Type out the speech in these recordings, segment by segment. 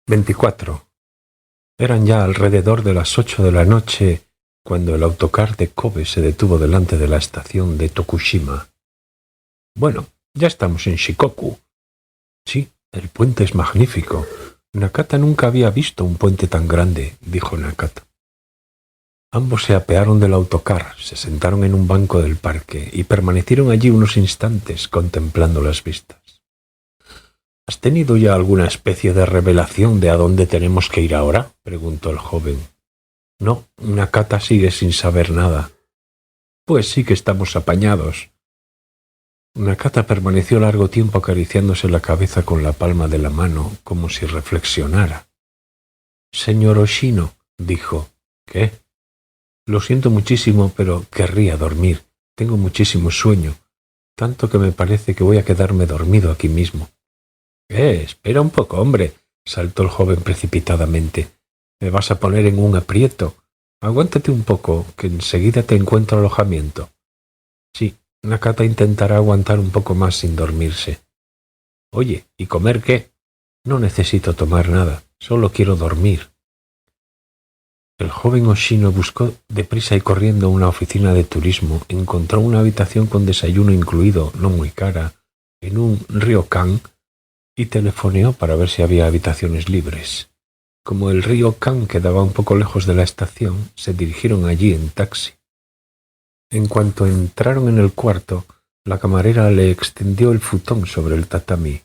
24. Eran ya alrededor de las 8 de la noche cuando el autocar de Kobe se detuvo delante de la estación de Tokushima. Bueno, ya estamos en Shikoku. Sí, el puente es magnífico. Nakata nunca había visto un puente tan grande, dijo Nakata. Ambos se apearon del autocar, se sentaron en un banco del parque y permanecieron allí unos instantes contemplando las vistas. ¿Has tenido ya alguna especie de revelación de a dónde tenemos que ir ahora?, preguntó el joven. No, Nakata sigue sin saber nada. Pues sí que estamos apañados. Nakata permaneció largo tiempo acariciándose la cabeza con la palma de la mano, como si reflexionara. Señor Oshino, dijo. ¿Qué? Lo siento muchísimo, pero querría dormir. Tengo muchísimo sueño, tanto que me parece que voy a quedarme dormido aquí mismo. Espera un poco, hombre, saltó el joven precipitadamente. Me vas a poner en un aprieto. Aguántate un poco, que enseguida te encuentro alojamiento. Sí, Nakata intentará aguantar un poco más sin dormirse. Oye, ¿y comer qué? No necesito tomar nada, solo quiero dormir. El joven Oshino buscó deprisa y corriendo una oficina de turismo, encontró una habitación con desayuno incluido, no muy cara, en un ryokan, y telefoneó para ver si había habitaciones libres. Como el ryokan quedaba un poco lejos de la estación, se dirigieron allí en taxi. En cuanto entraron en el cuarto, la camarera le extendió el futón sobre el tatami.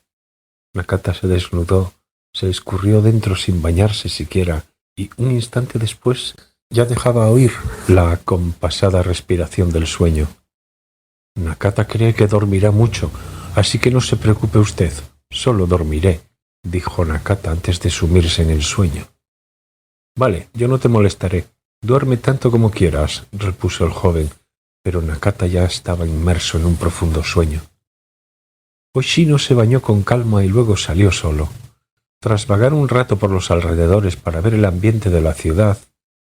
Nakata se desnudó, se escurrió dentro sin bañarse siquiera, y un instante después ya dejaba oír la acompasada respiración del sueño. Nakata cree que dormirá mucho, así que no se preocupe usted, solo dormiré, dijo Nakata antes de sumirse en el sueño. Vale, yo no te molestaré. Duerme tanto como quieras, repuso el joven, pero Nakata ya estaba inmerso en un profundo sueño. Oshino se bañó con calma y luego salió solo. Tras vagar un rato por los alrededores para ver el ambiente de la ciudad,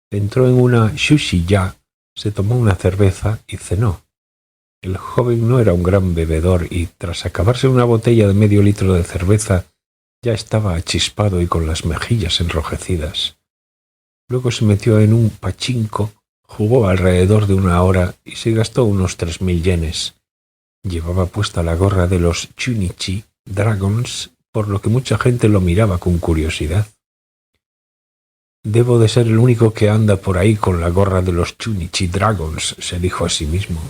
entró en una sushi-ya, se tomó una cerveza y cenó. El joven no era un gran bebedor y, tras acabarse una botella de medio litro de cerveza, ya estaba achispado y con las mejillas enrojecidas. Luego se metió en un pachinko, jugó alrededor de 1 hora y se gastó unos 3.000 yenes. Llevaba puesta la gorra de los Chunichi Dragons, por lo que mucha gente lo miraba con curiosidad. Debo de ser el único que anda por ahí con la gorra de los Chunichi Dragons, se dijo a sí mismo.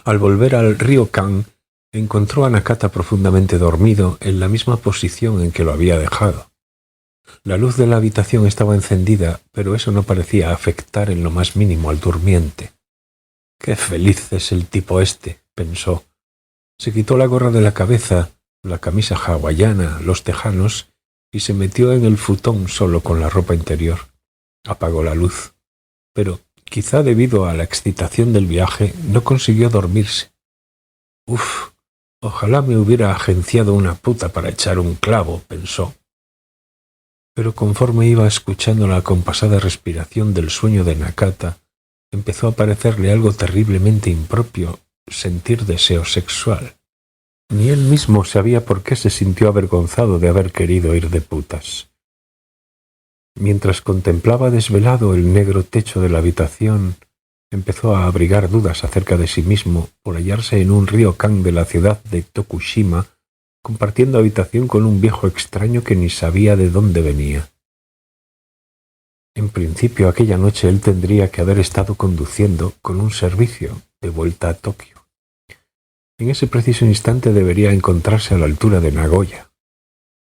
Al volver al ryokan, encontró a Nakata profundamente dormido en la misma posición en que lo había dejado. La luz de la habitación estaba encendida, pero eso no parecía afectar en lo más mínimo al durmiente. «Qué feliz es el tipo este», pensó. Se quitó la gorra de la cabeza, la camisa hawaiana, los tejanos, y se metió en el futón solo con la ropa interior. Apagó la luz, pero quizá debido a la excitación del viaje no consiguió dormirse. «Uf, ojalá me hubiera agenciado una puta para echar un clavo», pensó. Pero conforme iba escuchando la acompasada respiración del sueño de Nakata, empezó a parecerle algo terriblemente impropio sentir deseo sexual. Ni él mismo sabía por qué se sintió avergonzado de haber querido ir de putas. Mientras contemplaba desvelado el negro techo de la habitación, empezó a abrigar dudas acerca de sí mismo por hallarse en un ryokan de la ciudad de Tokushima, compartiendo habitación con un viejo extraño que ni sabía de dónde venía. En principio, aquella noche él tendría que haber estado conduciendo con un servicio de vuelta a Tokio. En ese preciso instante debería encontrarse a la altura de Nagoya.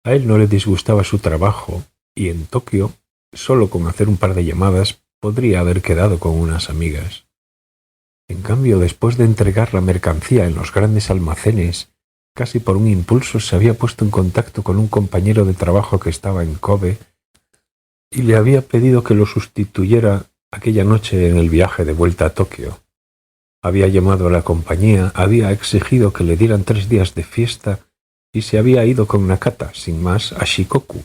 A él no le disgustaba su trabajo y en Tokio, solo con hacer un par de llamadas, podría haber quedado con unas amigas. En cambio, después de entregar la mercancía en los grandes almacenes, casi por un impulso se había puesto en contacto con un compañero de trabajo que estaba en Kobe y le había pedido que lo sustituyera aquella noche en el viaje de vuelta a Tokio. Había llamado a la compañía, había exigido que le dieran 3 días de fiesta y se había ido con Nakata, sin más, a Shikoku,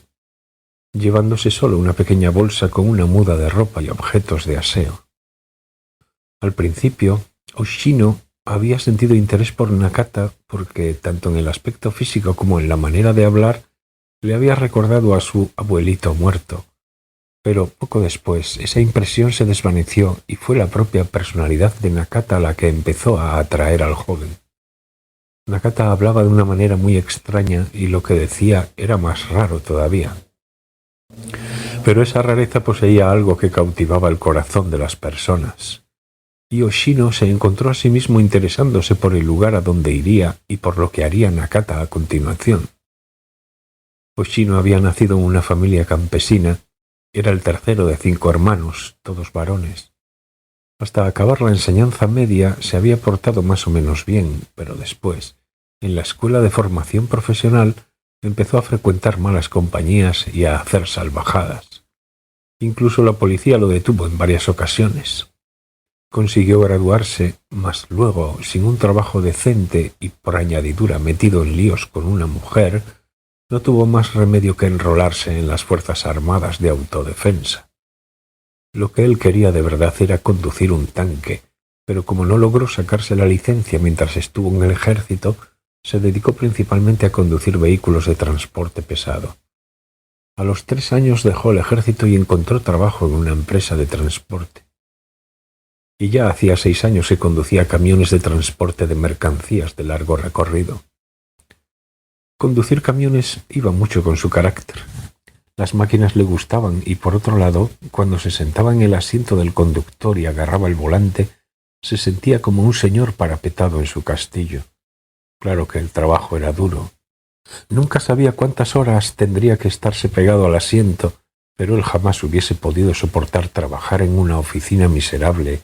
llevándose solo una pequeña bolsa con una muda de ropa y objetos de aseo. Al principio, Oshino había sentido interés por Nakata porque, tanto en el aspecto físico como en la manera de hablar, Le había recordado a su abuelito muerto, pero poco después esa impresión se desvaneció y fue la propia personalidad de Nakata la que empezó a atraer al joven. Nakata hablaba de una manera muy extraña y lo que decía era más raro todavía. Pero esa rareza poseía algo que cautivaba el corazón de las personas. Y Hoshino se encontró a sí mismo interesándose por el lugar a donde iría y por lo que haría Nakata a continuación. Hoshino había nacido en una familia campesina, era el tercero de 5 hermanos, todos varones. Hasta acabar la enseñanza media se había portado más o menos bien, pero después, en la escuela de formación profesional, empezó a frecuentar malas compañías y a hacer salvajadas. Incluso la policía lo detuvo en varias ocasiones. Consiguió graduarse, mas luego, sin un trabajo decente y por añadidura metido en líos con una mujer, no tuvo más remedio que enrolarse en las Fuerzas Armadas de Autodefensa. Lo que él quería de verdad era conducir un tanque, pero como no logró sacarse la licencia mientras estuvo en el ejército, se dedicó principalmente a conducir vehículos de transporte pesado. A los 3 años dejó el ejército y encontró trabajo en una empresa de transporte. Y ya hacía 6 años que conducía camiones de transporte de mercancías de largo recorrido. Conducir camiones iba mucho con su carácter. Las máquinas le gustaban y, por otro lado, cuando se sentaba en el asiento del conductor y agarraba el volante, se sentía como un señor parapetado en su castillo. Claro que el trabajo era duro. Nunca sabía cuántas horas tendría que estarse pegado al asiento, pero él jamás hubiese podido soportar trabajar en una oficina miserable,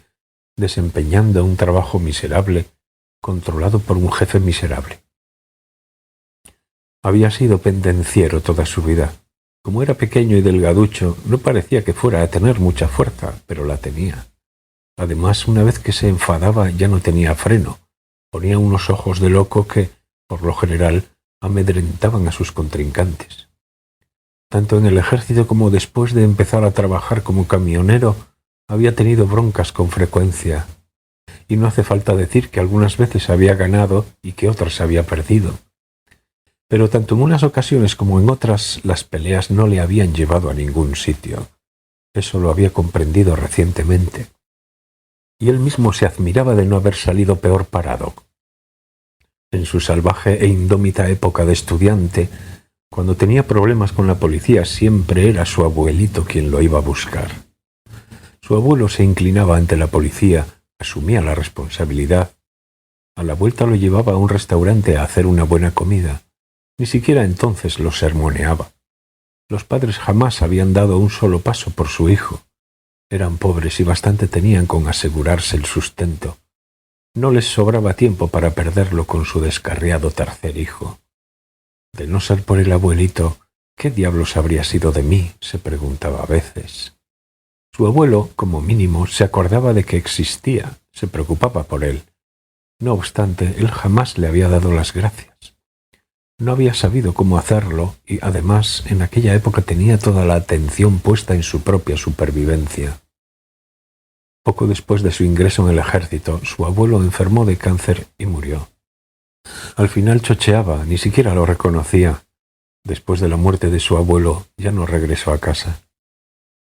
desempeñando un trabajo miserable, controlado por un jefe miserable. Había sido pendenciero toda su vida. Como era pequeño y delgaducho, no parecía que fuera a tener mucha fuerza, pero la tenía. Además, una vez que se enfadaba ya no tenía freno. Ponía unos ojos de loco que, por lo general, amedrentaban a sus contrincantes. Tanto en el ejército como después de empezar a trabajar como camionero, había tenido broncas con frecuencia. Y no hace falta decir que algunas veces había ganado y que otras había perdido. Pero tanto en unas ocasiones como en otras, las peleas no le habían llevado a ningún sitio. Eso lo había comprendido recientemente. Y él mismo se admiraba de no haber salido peor parado. En su salvaje e indómita época de estudiante, cuando tenía problemas con la policía, siempre era su abuelito quien lo iba a buscar. Su abuelo se inclinaba ante la policía, asumía la responsabilidad. A la vuelta lo llevaba a un restaurante a hacer una buena comida. Ni siquiera entonces lo sermoneaba. Los padres jamás habían dado un solo paso por su hijo. Eran pobres y bastante tenían con asegurarse el sustento. No les sobraba tiempo para perderlo con su descarriado tercer hijo. De no ser por el abuelito, ¿qué diablos habría sido de mí?, se preguntaba a veces. Su abuelo, como mínimo, se acordaba de que existía, se preocupaba por él. No obstante, él jamás le había dado las gracias. No había sabido cómo hacerlo y, además, en aquella época tenía toda la atención puesta en su propia supervivencia. Poco después de su ingreso en el ejército, su abuelo enfermó de cáncer y murió. Al final chocheaba, ni siquiera lo reconocía. Después de la muerte de su abuelo, ya no regresó a casa.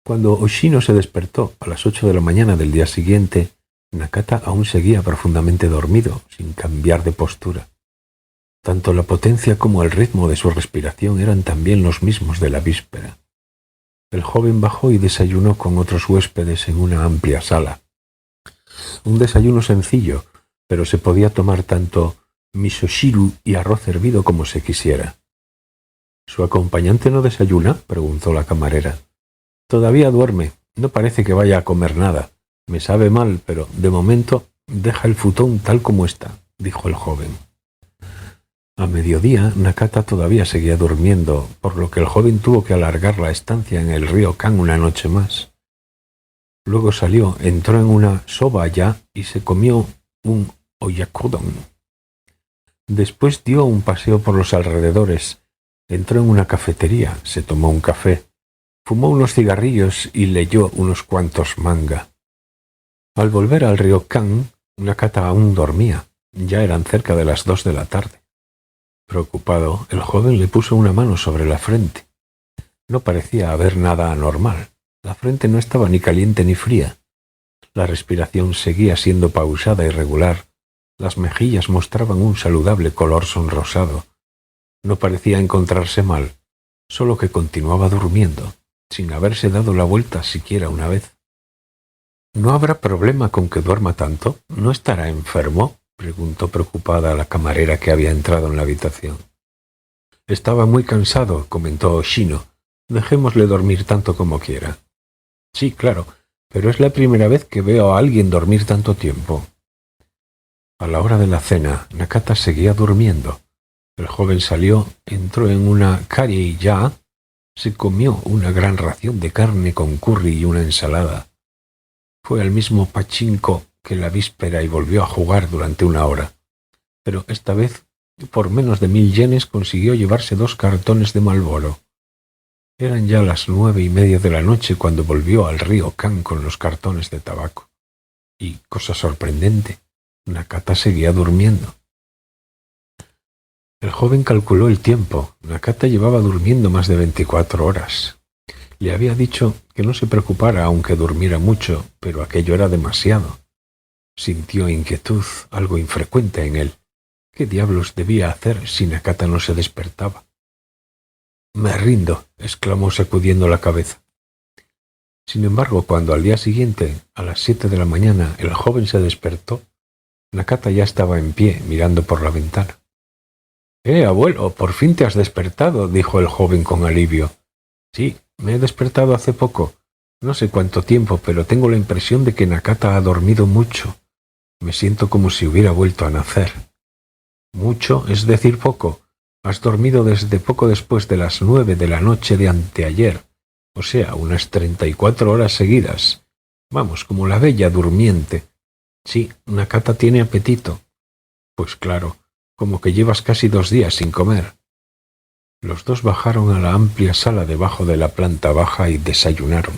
Cuando Hoshino se despertó a las 8 de la mañana del día siguiente, Nakata aún seguía profundamente dormido, sin cambiar de postura. Tanto la potencia como el ritmo de su respiración eran también los mismos de la víspera. El joven bajó y desayunó con otros huéspedes en una amplia sala. Un desayuno sencillo, pero se podía tomar tanto misoshiru y arroz hervido como se quisiera. ¿Su acompañante no desayuna?, preguntó la camarera. Todavía duerme, no parece que vaya a comer nada. Me sabe mal, pero de momento deja el futón tal como está, dijo el joven. A mediodía, Nakata todavía seguía durmiendo, por lo que el joven tuvo que alargar la estancia en el Ryokan una noche más. Luego salió, entró en una soba-ya y se comió un oyakodon. Después dio un paseo por los alrededores, entró en una cafetería, se tomó un café, fumó unos cigarrillos y leyó unos cuantos manga. Al volver al Ryokan, Nakata aún dormía, ya eran cerca de las 2 de la tarde. Preocupado, el joven le puso una mano sobre la frente. No parecía haber nada anormal. La frente no estaba ni caliente ni fría. La respiración seguía siendo pausada y regular. Las mejillas mostraban un saludable color sonrosado. No parecía encontrarse mal, solo que continuaba durmiendo, sin haberse dado la vuelta siquiera una vez. ¿No habrá problema con que duerma tanto? ¿No estará enfermo?, preguntó preocupada la camarera que había entrado en la habitación. Estaba muy cansado, comentó Oshino. Dejémosle dormir tanto como quiera. Sí, claro, pero es la primera vez que veo a alguien dormir tanto tiempo. A la hora de la cena, Nakata seguía durmiendo. El joven salió, entró en una kari-ya, se comió una gran ración de carne con curry y una ensalada. Fue al mismo pachinko que la víspera y volvió a jugar durante una hora. Pero esta vez, por menos de 1000 yenes, consiguió llevarse 2 cartones de Marlboro. Eran ya las 9:30 de la noche cuando volvió al río Kan con los cartones de tabaco. Y, cosa sorprendente, Nakata seguía durmiendo. El joven calculó el tiempo. Nakata llevaba durmiendo más de 24 horas. Le había dicho que no se preocupara aunque durmiera mucho, pero aquello era demasiado. Sintió inquietud, algo infrecuente en él. ¿Qué diablos debía hacer si Nakata no se despertaba? «Me rindo», exclamó sacudiendo la cabeza. Sin embargo, cuando al día siguiente, a las 7 de la mañana, el joven se despertó, Nakata ya estaba en pie, mirando por la ventana. Abuelo, por fin te has despertado», dijo el joven con alivio. «Sí, me he despertado hace poco. No sé cuánto tiempo, pero tengo la impresión de que Nakata ha dormido mucho. Me siento como si hubiera vuelto a nacer». «Mucho, es decir, poco. Has dormido desde poco después de las 9 de la noche de anteayer, o sea, unas 34 horas seguidas. Vamos, como la bella durmiente. Sí, Nakata tiene apetito». «Pues claro, como que llevas casi 2 días sin comer». Los dos bajaron a la amplia sala debajo de la planta baja y desayunaron.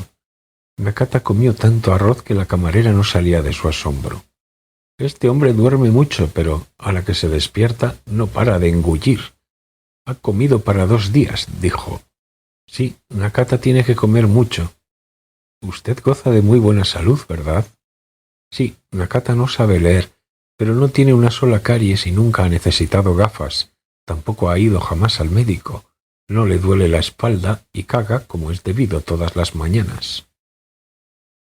Nakata comió tanto arroz que la camarera no salía de su asombro. «Este hombre duerme mucho, pero a la que se despierta no para de engullir». «Ha comido para 2 días», dijo. «Sí, Nakata tiene que comer mucho». «Usted goza de muy buena salud, ¿verdad?» «Sí, Nakata no sabe leer, pero no tiene una sola caries y nunca ha necesitado gafas. Tampoco ha ido jamás al médico. No le duele la espalda y caga como es debido todas las mañanas».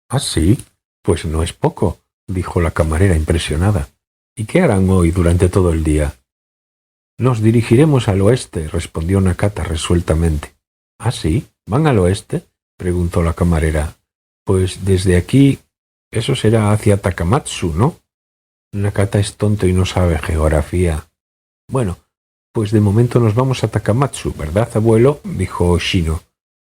«¿Ah, sí? Pues no es poco», dijo la camarera impresionada. «¿Y qué harán hoy durante todo el día?» «Nos dirigiremos al oeste», respondió Nakata resueltamente. «¿Ah, sí? ¿Van al oeste?», preguntó la camarera. «Pues desde aquí, eso será hacia Takamatsu, ¿no?» Nakata es tonto y no sabe geografía. «Bueno, pues de momento nos vamos a Takamatsu, ¿verdad, abuelo?», dijo Oshino.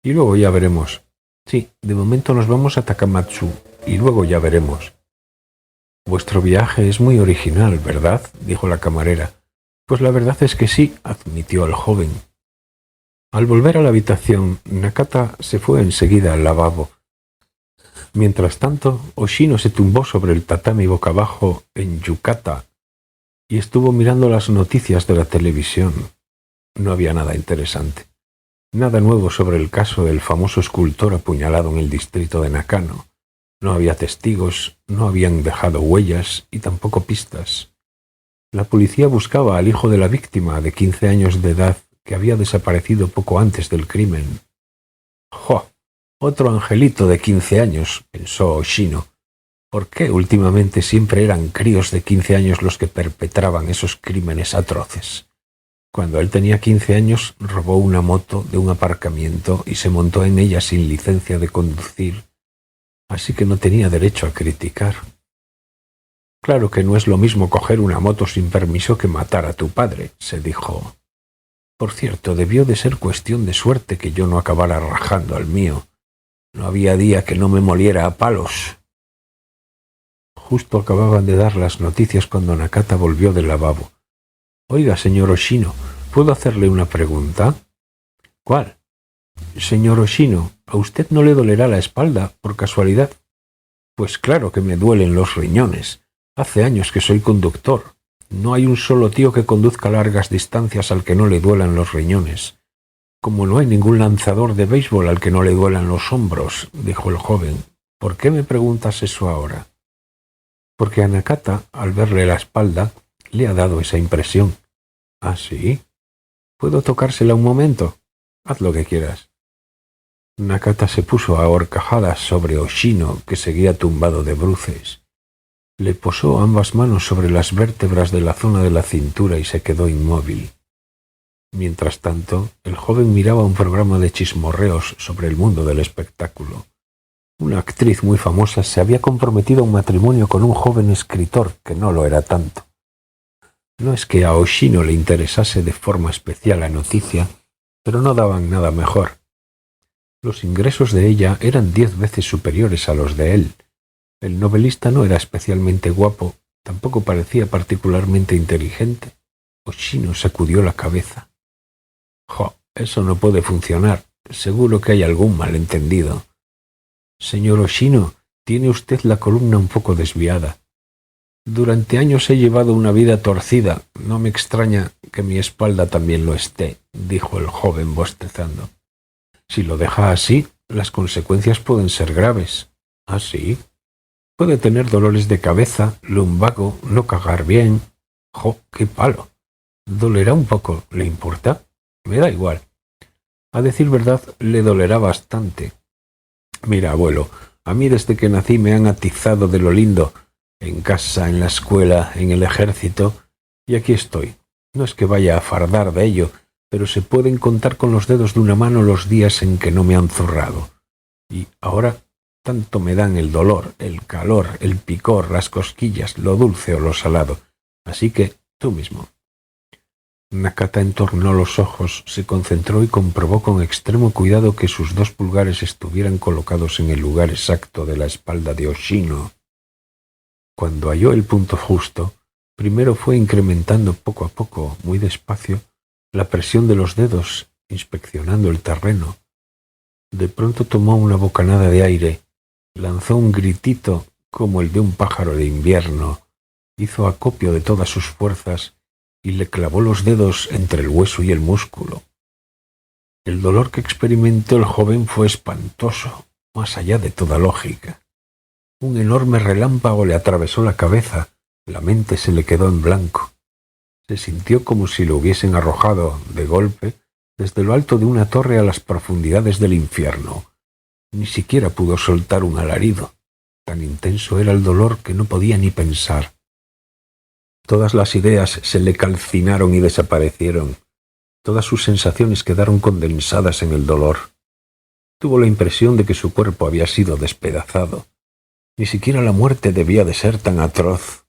«Y luego ya veremos». «Sí, de momento nos vamos a Takamatsu, y luego ya veremos». «Vuestro viaje es muy original, ¿verdad?», dijo la camarera. «Pues la verdad es que sí», admitió el joven. Al volver a la habitación, Nakata se fue enseguida al lavabo. Mientras tanto, Oshino se tumbó sobre el tatami boca abajo en yukata y estuvo mirando las noticias de la televisión. No había nada interesante. Nada nuevo sobre el caso del famoso escultor apuñalado en el distrito de Nakano. No había testigos, no habían dejado huellas y tampoco pistas. La policía buscaba al hijo de la víctima, de 15 años de edad, que había desaparecido poco antes del crimen. «¡Jo! Otro angelito de 15 años», pensó Oshino. «¿Por qué últimamente siempre eran críos de 15 años los que perpetraban esos crímenes atroces? Cuando él tenía 15 años, robó una moto de un aparcamiento y se montó en ella sin licencia de conducir, así que no tenía derecho a criticar. Claro que no es lo mismo coger una moto sin permiso que matar a tu padre», se dijo. «Por cierto, debió de ser cuestión de suerte que yo no acabara rajando al mío. No había día que no me moliera a palos». Justo acababan de dar las noticias cuando Nakata volvió del lavabo. «Oiga, señor Oshino, ¿puedo hacerle una pregunta?» «¿Cuál?» «Señor Oshino, ¿a usted no le dolerá la espalda, por casualidad?» «Pues claro que me duelen los riñones. Hace años que soy conductor». No hay un solo tío que conduzca largas distancias al que no le duelan los riñones. Como no hay ningún lanzador de béisbol al que no le duelan los hombros, dijo el joven. ¿Por qué me preguntas eso ahora? Porque a Nakata, al verle la espalda, le ha dado esa impresión. ¿Ah, sí? ¿Puedo tocársela un momento? Haz lo que quieras. Nakata se puso a horcajadas sobre Oshino, que seguía tumbado de bruces. Le posó ambas manos sobre las vértebras de la zona de la cintura y se quedó inmóvil. Mientras tanto, el joven miraba un programa de chismorreos sobre el mundo del espectáculo. Una actriz muy famosa se había comprometido a un matrimonio con un joven escritor que no lo era tanto. No es que a Oshino le interesase de forma especial la noticia, pero no daban nada mejor. Los ingresos de ella eran 10 veces superiores a los de él. El novelista no era especialmente guapo, tampoco parecía particularmente inteligente. Oshino sacudió la cabeza. Eso no puede funcionar. Seguro que hay algún malentendido. Señor Oshino, tiene usted la columna un poco desviada. Durante años he llevado una vida torcida. No me extraña que mi espalda también lo esté, dijo el joven bostezando. Si lo deja así, las consecuencias pueden ser graves. ¿Ah, sí? Puede tener dolores de cabeza, lumbago, no cagar bien. ¡Qué palo! Dolerá un poco, ¿le importa? Me da igual. A decir verdad, le dolerá bastante. Mira, abuelo, a mí desde que nací me han atizado de lo lindo, en casa, en la escuela, en el ejército, y aquí estoy. No es que vaya a fardar de ello, pero se pueden contar con los dedos de una mano los días en que no me han zurrado. Y ahora tanto me dan el dolor, el calor, el picor, las cosquillas, lo dulce o lo salado. Así que tú mismo. Nakata entornó los ojos, se concentró y comprobó con extremo cuidado que sus 2 pulgares estuvieran colocados en el lugar exacto de la espalda de Oshino. Cuando halló el punto justo, primero fue incrementando poco a poco, muy despacio, la presión de los dedos, inspeccionando el terreno. De pronto tomó una bocanada de aire, lanzó un gritito como el de un pájaro de invierno, hizo acopio de todas sus fuerzas y le clavó los dedos entre el hueso y el músculo. El dolor que experimentó el joven fue espantoso, más allá de toda lógica. Un enorme relámpago le atravesó la cabeza, la mente se le quedó en blanco. Se sintió como si lo hubiesen arrojado, de golpe, desde lo alto de una torre a las profundidades del infierno. Ni siquiera pudo soltar un alarido. Tan intenso era el dolor que no podía ni pensar. Todas las ideas se le calcinaron y desaparecieron. Todas sus sensaciones quedaron condensadas en el dolor. Tuvo la impresión de que su cuerpo había sido despedazado. Ni siquiera la muerte debía de ser tan atroz.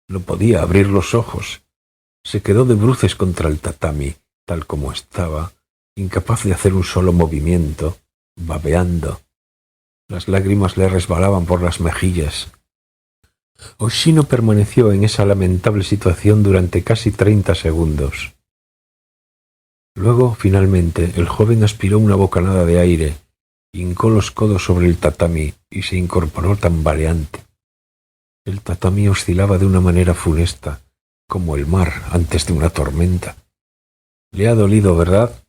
No podía abrir los ojos. Se quedó de bruces contra el tatami, tal como estaba, incapaz de hacer un solo movimiento, babeando. Las lágrimas le resbalaban por las mejillas. Oshino permaneció en esa lamentable situación durante casi 30 segundos. Luego, finalmente, el joven aspiró una bocanada de aire, hincó los codos sobre el tatami y se incorporó tambaleante. El tatami oscilaba de una manera funesta, como el mar antes de una tormenta. «Le ha dolido, ¿verdad?»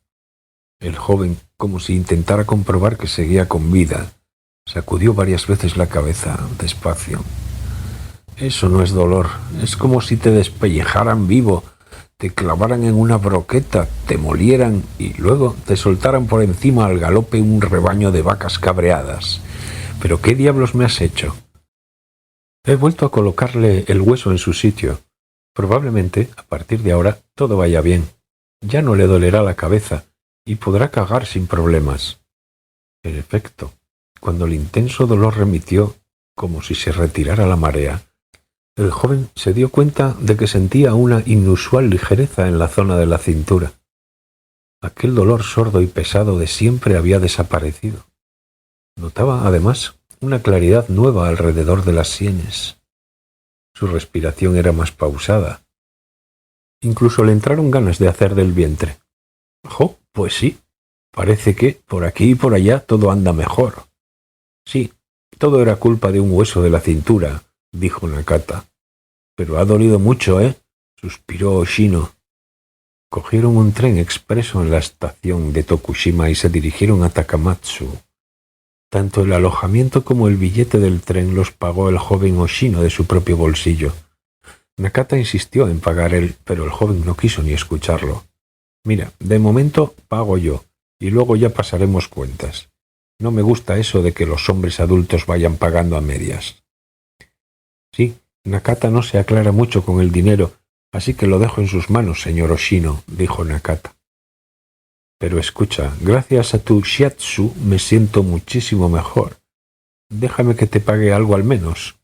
El joven, como si intentara comprobar que seguía con vida, sacudió varias veces la cabeza, despacio. «Eso no es dolor, es como si te despellejaran vivo, te clavaran en una broqueta, te molieran y luego te soltaran por encima al galope un rebaño de vacas cabreadas. ¿Pero qué diablos me has hecho?» He vuelto a colocarle el hueso en su sitio. Probablemente, a partir de ahora, todo vaya bien. Ya no le dolerá la cabeza y podrá cagar sin problemas. En efecto, cuando el intenso dolor remitió, como si se retirara la marea, el joven se dio cuenta de que sentía una inusual ligereza en la zona de la cintura. Aquel dolor sordo y pesado de siempre había desaparecido. Notaba, además, una claridad nueva alrededor de las sienes. Su respiración era más pausada. Incluso le entraron ganas de hacer del vientre. Pues sí, parece que por aquí y por allá todo anda mejor. Sí, todo era culpa de un hueso de la cintura, dijo Nakata. Pero ha dolido mucho, ¿eh? suspiró Oshino. Cogieron un tren expreso en la estación de Tokushima y se dirigieron a Takamatsu. Tanto el alojamiento como el billete del tren los pagó el joven Oshino de su propio bolsillo. Nakata insistió en pagar él, pero el joven no quiso ni escucharlo. Mira, de momento pago yo, y luego ya pasaremos cuentas. No me gusta eso de que los hombres adultos vayan pagando a medias. Sí, Nakata no se aclara mucho con el dinero, así que lo dejo en sus manos, señor Oshino, dijo Nakata. Pero escucha, gracias a tu shiatsu me siento muchísimo mejor. Déjame que te pague algo al menos.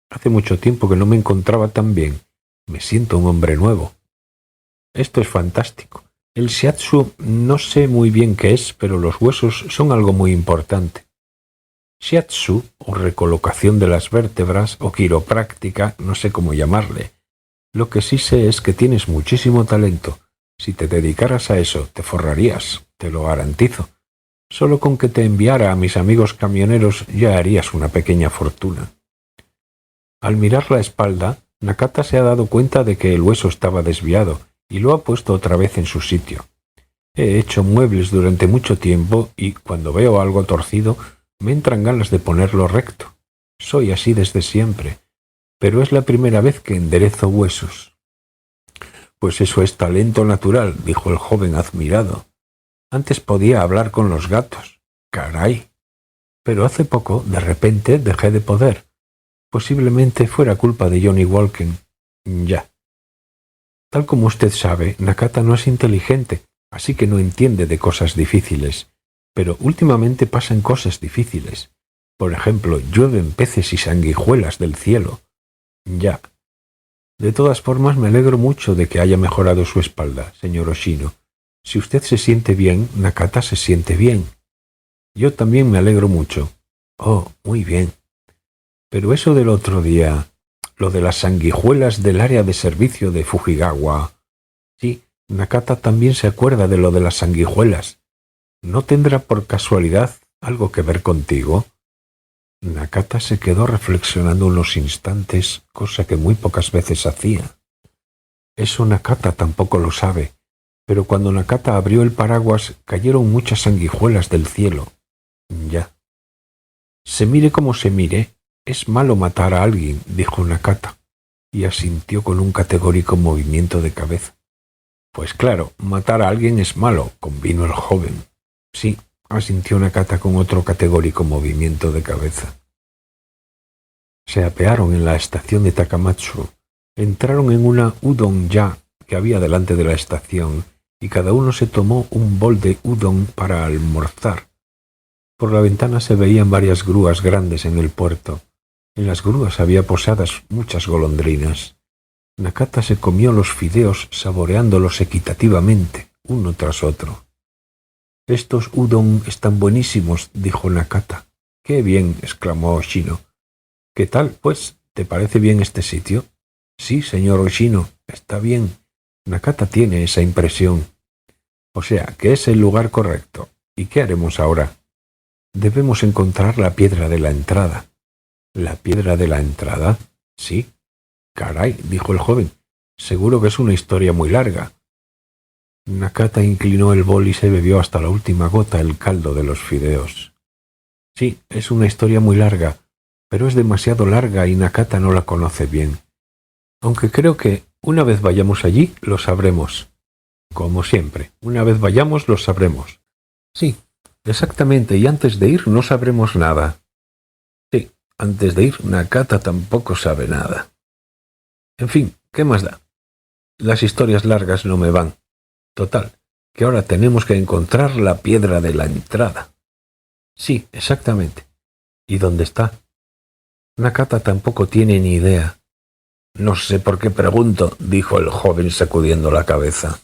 Hace mucho tiempo que no me encontraba tan bien. Me siento un hombre nuevo. Esto es fantástico. El shiatsu no sé muy bien qué es, pero los huesos son algo muy importante. Shiatsu, o recolocación de las vértebras, o quiropráctica, no sé cómo llamarle. Lo que sí sé es que tienes muchísimo talento. Si te dedicaras a eso, te forrarías, te lo garantizo. Solo con que te enviara a mis amigos camioneros ya harías una pequeña fortuna. Al mirar la espalda, Nakata se ha dado cuenta de que el hueso estaba desviado y lo ha puesto otra vez en su sitio. He hecho muebles durante mucho tiempo y, cuando veo algo torcido, me entran ganas de ponerlo recto. Soy así desde siempre, pero es la primera vez que enderezo huesos. Pues eso es talento natural, dijo el joven admirado. Antes podía hablar con los gatos. Caray. Pero hace poco, de repente, dejé de poder. Posiblemente fuera culpa de Johnny Walken. Ya. Tal como usted sabe, Nakata no es inteligente, así que no entiende de cosas difíciles. Pero últimamente pasan cosas difíciles. Por ejemplo, llueven peces y sanguijuelas del cielo. Ya. De todas formas, me alegro mucho de que haya mejorado su espalda, señor Oshino. Si usted se siente bien, Nakata se siente bien. Yo también me alegro mucho. Oh, muy bien. Pero eso del otro día, lo de las sanguijuelas del área de servicio de Fujigawa. Sí, Nakata también se acuerda de lo de las sanguijuelas. ¿No tendrá por casualidad algo que ver contigo? Nakata se quedó reflexionando unos instantes, cosa que muy pocas veces hacía. Eso Nakata tampoco lo sabe, pero cuando Nakata abrió el paraguas cayeron muchas sanguijuelas del cielo. Ya. Se mire como se mire, es malo matar a alguien, dijo Nakata, y asintió con un categórico movimiento de cabeza. Pues claro, matar a alguien es malo, convino el joven. Sí, asintió Nakata con otro categórico movimiento de cabeza. Se apearon en la estación de Takamatsu, entraron en una udon-ya que había delante de la estación y cada uno se tomó un bol de udon para almorzar. Por la ventana se veían varias grúas grandes en el puerto. En las grúas había posadas muchas golondrinas. Nakata se comió los fideos saboreándolos equitativamente, uno tras otro. «Estos udon están buenísimos», dijo Nakata. «¡Qué bien!», exclamó Oshino. «¿Qué tal, pues? ¿Te parece bien este sitio?» «Sí, señor Oshino, está bien. Nakata tiene esa impresión. O sea, que es el lugar correcto. ¿Y qué haremos ahora?» «Debemos encontrar la piedra de la entrada». «¿La piedra de la entrada?» «Sí». «Caray», dijo el joven. «Seguro que es una historia muy larga». Nakata inclinó el bol y se bebió hasta la última gota el caldo de los fideos. «Sí, es una historia muy larga, pero es demasiado larga y Nakata no la conoce bien. Aunque creo que, una vez vayamos allí, lo sabremos. Como siempre, una vez vayamos, lo sabremos». «Sí, exactamente, y antes de ir no sabremos nada». «Sí, antes de ir Nakata tampoco sabe nada». «En fin, ¿qué más da? Las historias largas no me van. Total, que ahora tenemos que encontrar la piedra de la entrada». «Sí, exactamente. ¿Y dónde está?» Nakata tampoco tiene ni idea. «No sé por qué pregunto», dijo el joven sacudiendo la cabeza.